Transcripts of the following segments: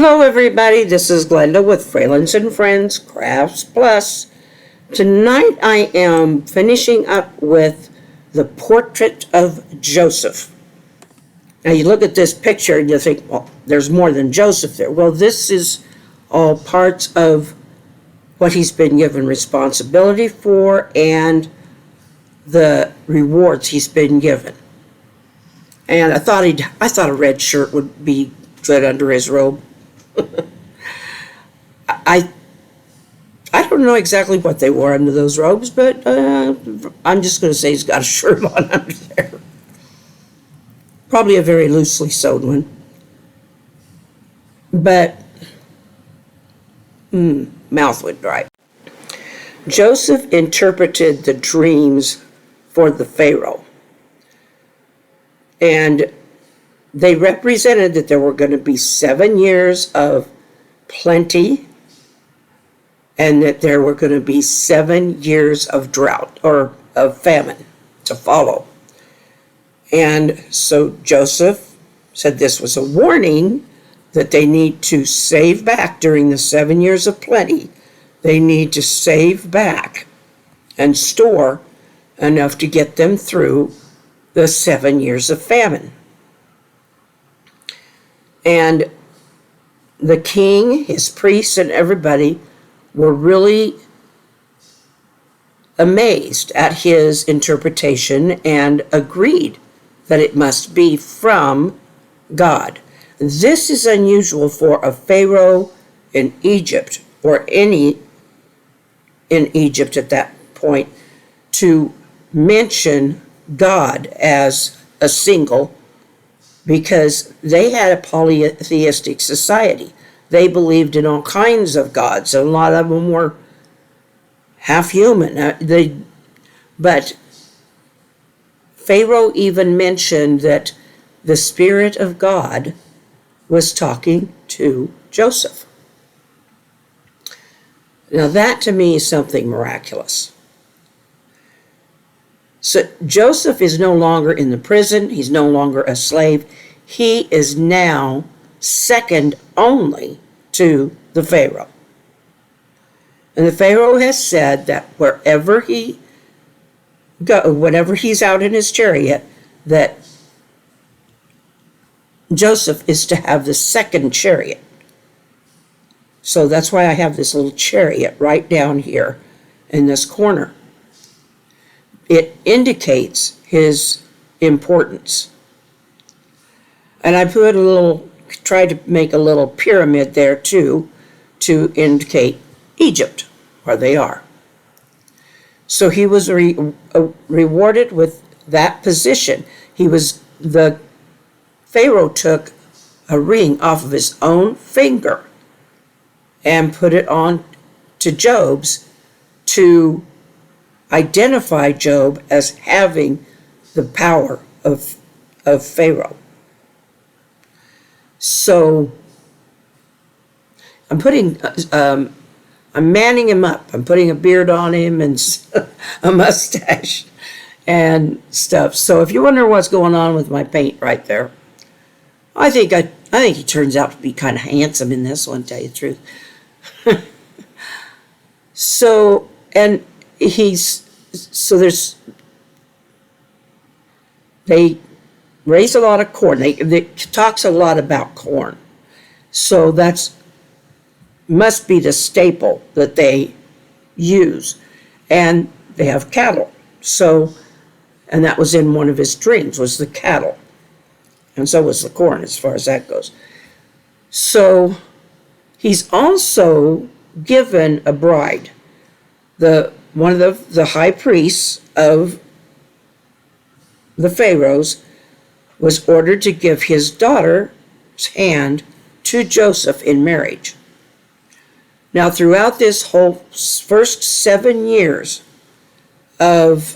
Hello everybody, this is Glenda with Fralins and Friends Crafts Plus. Tonight I am finishing up with the portrait of Joseph. Now you look at this picture and you think, well, there's more than Joseph there. Well, this is all parts of what he's been given responsibility for and the rewards he's been given. And I thought a red shirt would be good under his robe. I don't know exactly what they wore under those robes, but I'm just going to say he's got a shirt on under there. Probably a very loosely sewed one. But, mouth would dry. Joseph interpreted the dreams for the Pharaoh. And they represented that there were going to be 7 years of plenty and that there were going to be 7 years of drought or of famine to follow. And so Joseph said this was a warning that they need to save back during the 7 years of plenty. They need to save back and store enough to get them through the 7 years of famine. And the king, his priests, and everybody were really amazed at his interpretation and agreed that it must be from God. This is unusual for a Pharaoh in Egypt, or any in Egypt at that point, to mention God as a single, because they had a polytheistic society. They believed in all kinds of gods, and a lot of them were half human. But Pharaoh even mentioned that the Spirit of God was talking to Joseph. Now that to me is something miraculous. So Joseph is no longer in the prison. He's no longer a slave. He is now second only to the Pharaoh. And the Pharaoh has said that whenever he's out in his chariot, that Joseph is to have the second chariot. So that's why I have this little chariot right down here in this corner. It indicates his importance. And I tried to make a little pyramid there too, to indicate Egypt, where they are. So he was rewarded with that position. The Pharaoh took a ring off of his own finger and put it on to Job's to identify Job as having the power of Pharaoh. So I'm manning him up. I'm putting a beard on him and a mustache and stuff. So if you wonder what's going on with my paint right there, I think he turns out to be kind of handsome in this one, to tell you the truth. So they raise a lot of corn. It talks a lot about corn. So that's must be the staple that they use. And they have cattle. And that was in one of his dreams, was the cattle. And so was the corn, as far as that goes. So he's also given a bride. One of the high priests of the Pharaohs was ordered to give his daughter's hand to Joseph in marriage. Now, throughout this whole first 7 years of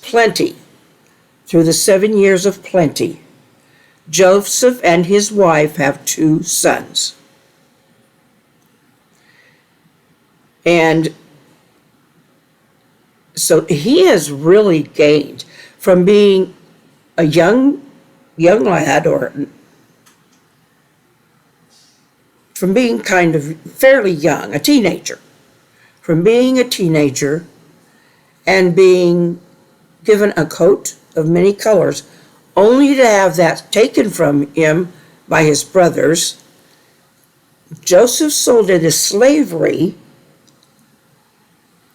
plenty, through the 7 years of plenty, Joseph and his wife have 2 sons. And so he has really gained from being a young lad, or from being kind of fairly young, a teenager, from being a teenager and being given a coat of many colors, only to have that taken from him by his brothers. Joseph sold into slavery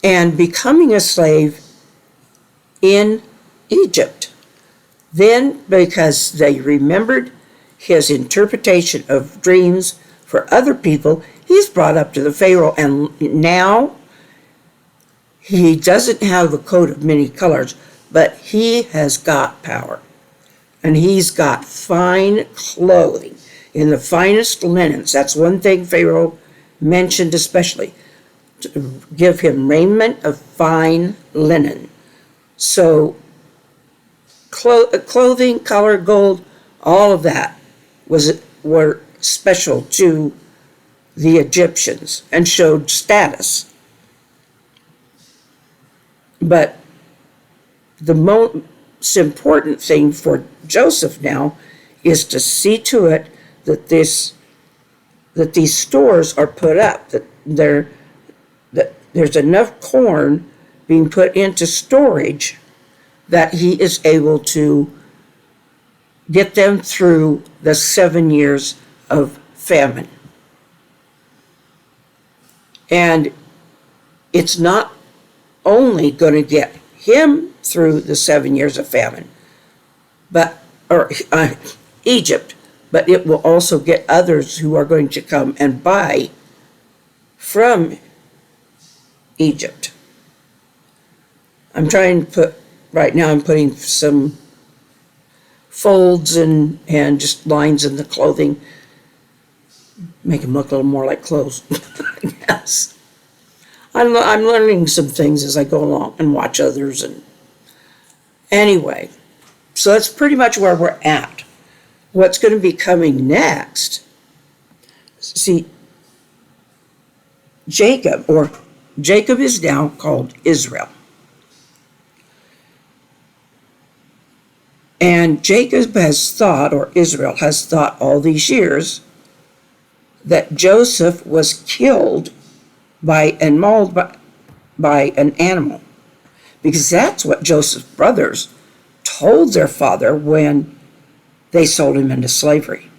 and becoming a slave in Egypt. Then, because they remembered his interpretation of dreams for other people, he's brought up to the Pharaoh, and now he doesn't have a coat of many colors, but he has got power. And he's got fine clothing in the finest linens. That's one thing Pharaoh mentioned especially, to give him raiment of fine linen. So clothing, color, gold, all of that were special to the Egyptians and showed status. But the most important thing for Joseph now is to see to it that these stores are put up, that there's enough corn being put into storage that he is able to get them through the 7 years of famine. And it's not only going to get him through the 7 years of famine, Egypt, but it will also get others who are going to come and buy from Egypt. I'm putting some folds and just lines in the clothing, make them look a little more like clothes, I guess. I'm learning some things as I go along and watch others. And anyway, so that's pretty much where we're at. What's going to be coming next? See, Jacob is now called Israel. And Jacob has thought, or Israel has thought all these years, that Joseph was killed and mauled by an animal. Because that's what Joseph's brothers told their father when they sold him into slavery.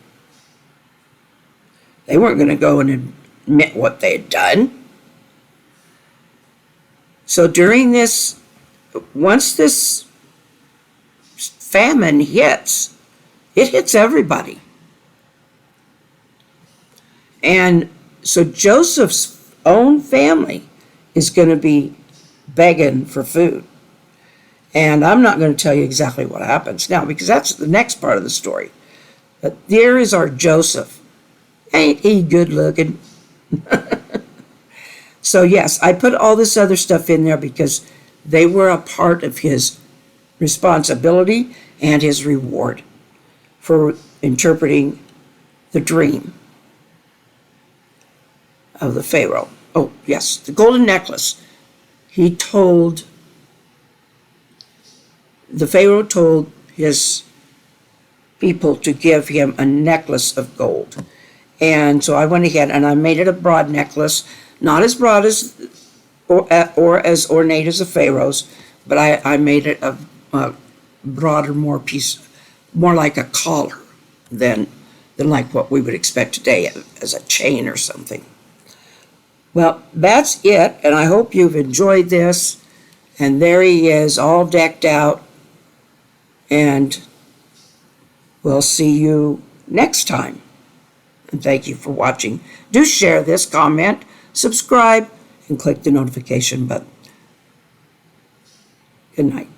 They weren't going to go and admit what they had done. So once this famine hits, it hits everybody. And so Joseph's own family is going to be begging for food. And I'm not going to tell you exactly what happens now, because that's the next part of the story. But there is our Joseph. Ain't he good looking? So yes, I put all this other stuff in there because they were a part of his responsibility and his reward for interpreting the dream of the Pharaoh. Oh, yes, the golden necklace. The Pharaoh told his people to give him a necklace of gold. And so I went ahead and I made it a broad necklace, not as broad as or as ornate as the Pharaoh's, but I made it a broader, more like a collar than like what we would expect today as a chain or something. Well, that's it, and I hope you've enjoyed this. And there he is, all decked out. And we'll see you next time. And thank you for watching. Do share this, comment, subscribe, and click the notification button. Good night.